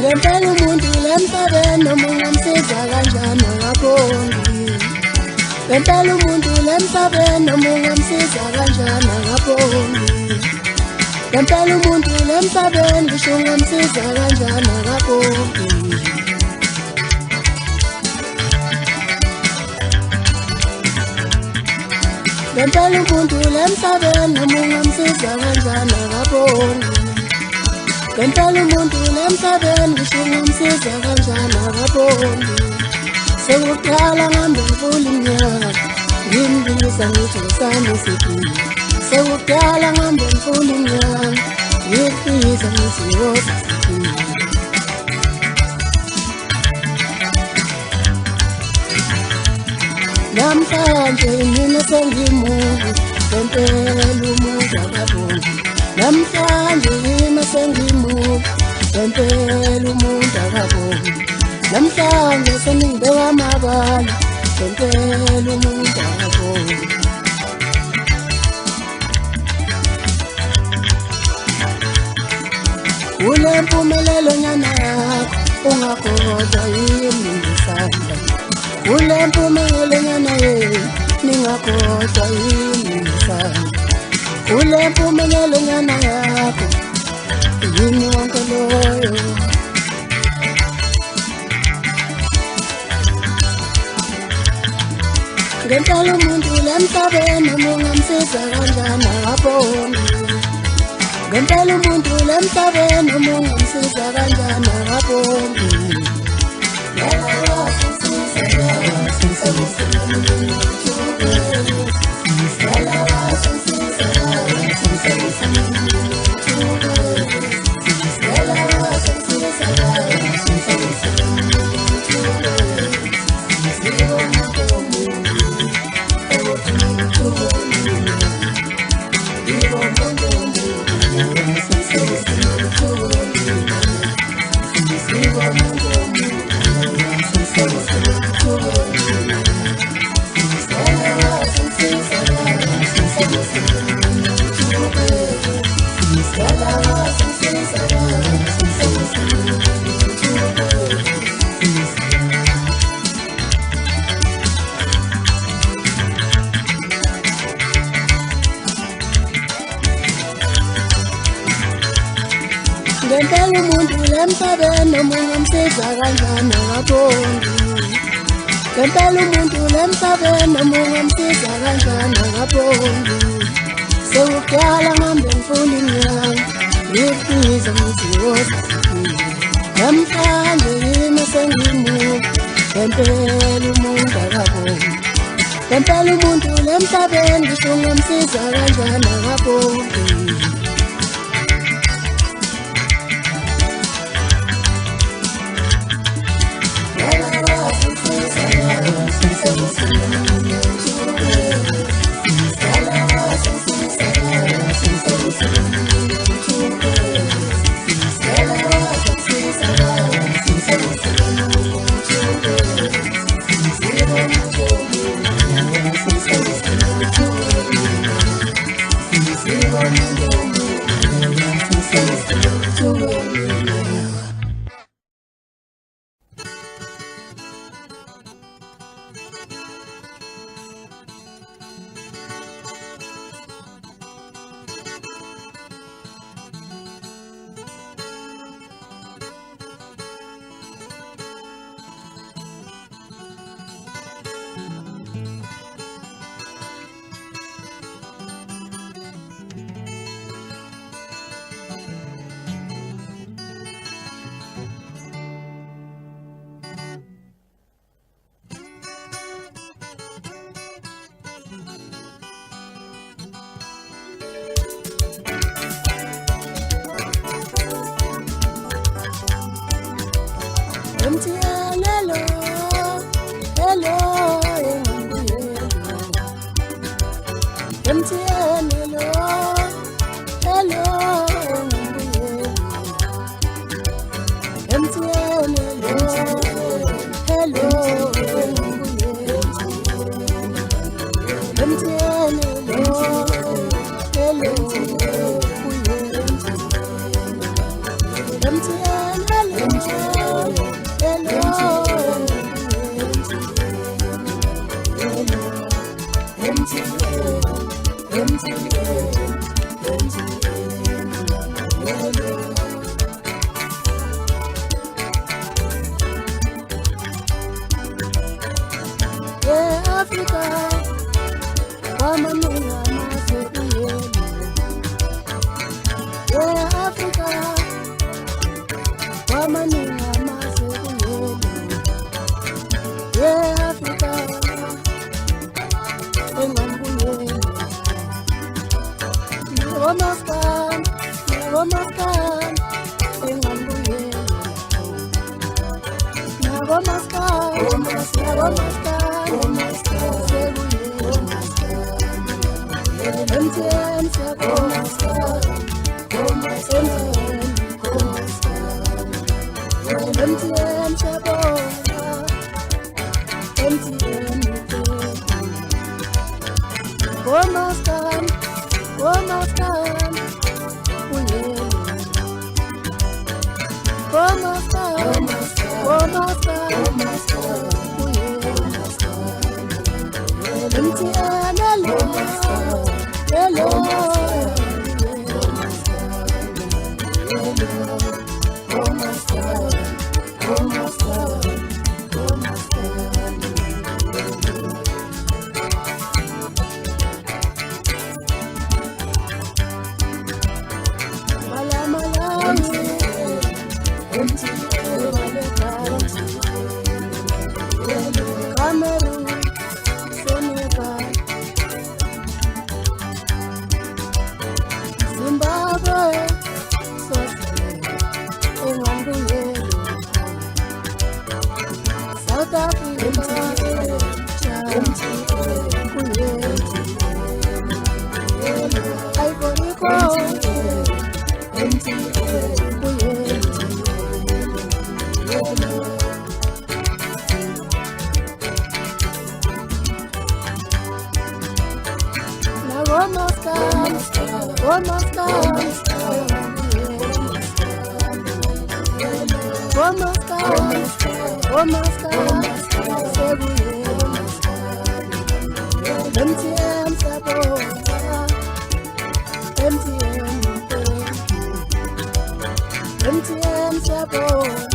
Ngempela umuntu lemhlabeni noma ungamsiza kanjani akaboni. Ngempela umuntu lemhlabeni noma ungamsiza kanjani akaboni. Ngempela umuntu lemhlabeni ngisho ungamsiza kanjani akaboni. Ngempela umuntu lemhlabeni noma ungamsiza kanjani akaboni. Ngempela umuntu lemhlabeni ngisho ungamsiza kanjani akaboni. Sekuqala ngambe ngivula iminyaka ngimbiza ngithi ngisanda isiphila. Sekuqala ngambe ngivula iminyaka ngimbiza ngithi ngiyoza isiphila. Namhlanje mina sengimuntu ngempela umuntu akaboni. Namhlanje mina sengimuntu ngempela umuntu akaboni. Namhlanje sengibewa amabala ngempela umuntu akaboni. Ule mpumelelo nyana yakho ungakhohlwa yimi ngisanda. Ule mpumelelo nyana yethu ningakhohlwa yimi ngisanda. Ule mpumelelo nyana yakho yini wonke loyo. Ngempela umuntu lemhlabeni noma ungamsiza kanjani akaboni. Ngempela umuntu lemhlabeni noma ungamsiza kanjani akaboni. Ngempela umuntu lemhlabeni noma ungamsiza kanjani akaboni. Ngempela umuntu lemhlabeni noma ungamsiza kanjani akaboni. Sekuqala ngambe ngifuna iminyaka ngifisa ngithi ngiyoza isiphila. Namhlanje yimi sengimuntu ngempela umuntu akaboni. Ngempela umuntu lemhlabeni ngisho ungamsiza kanjani akaboni. Hello, amaningi amazwe kuyena ye-Afrika enganguyena nakomaskandi nakomaskandi enganguyena nakomaskandi nakomaskandi sekuyena MTN siyabonga MTN siyabonga MTN Womaskan Womaskan uyena Womaskan Womaskan uyena MTN hello Cameroon, Senegal, Zimbabwe, South Africa, Ivory Coast, MTN Sabona, MTN Sabona.